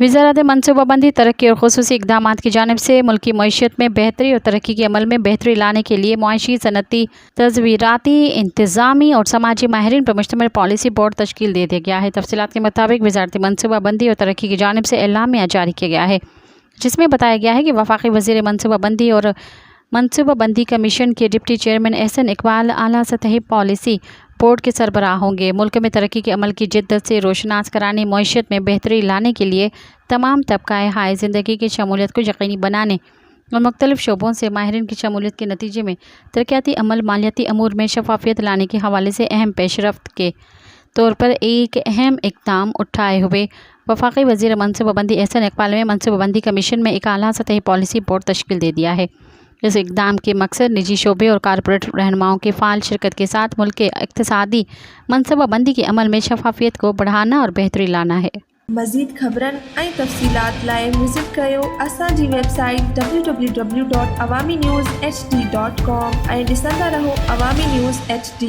वज़ारत मनसूबाबंदी, तरक्की और ख़ुसूसी इक़दामात की जानिब से मुल्की मईशत में बेहतरी और तरक्की के अमल में बेहतरी लाने के लिए मुआशी, सनती, तज़वीराती, इंतज़ामी और समाजी माहिरीन पर मुश्तमिल पॉलिसी बोर्ड तश्कील दे दिया गया है। तफसीलात के मुताबिक वज़ारत मनसूबाबंदी और तरक्की की जानिब से एलामिया जारी किया गया है, जिसमें बताया गया है कि वफाकी वज़ीर मनसूबाबंदी और मनसूबाबंदी कमीशन के डिप्टी चेयरमैन एहसन इकबाल आला सतही पॉलिसी बोर्ड के सरबराह होंगे। मुल्क में तरक्की के अमल की जिद्दत से रोशनास कराने, मईशत में बेहतरी लाने के लिए तमाम तबकाए हाय ज़िंदगी की शमूलियत को यकीनी बनाने और मुख्तलिफ शोबों से माहिरीन की शमूलियत के नतीजे में तरक्याती अमल, मालियाती अमूर में शफाफियत लाने के हवाले से अहम पेशरफ्त के तौर पर एक अहम इक़दाम उठाए हुए वफाकी वज़ीर मनसूबाबंदी एहसन इकबाल ने मनसूबाबंदी कमीशन में एक आला सतही पॉलिसी बोर्ड तश्कील दे दिया है। इस इक़दाम के मकसद निजी शोबे और कारपोरेट रहनुमाओं के फ़ाल शिरकत के साथ मुल्क के इक़्तिसादी मनसूबाबंदी के अमल में शफाफियत को बढ़ाना और बेहतरी लाना है। मज़ीद ख़बरन ऐं तफ़सीलात लाइ विज़िट कयो असांजी वेबसाइट www.awamiNewsHD.com ऐं ॾिसंदा रहो अवामी न्यूज़ HD।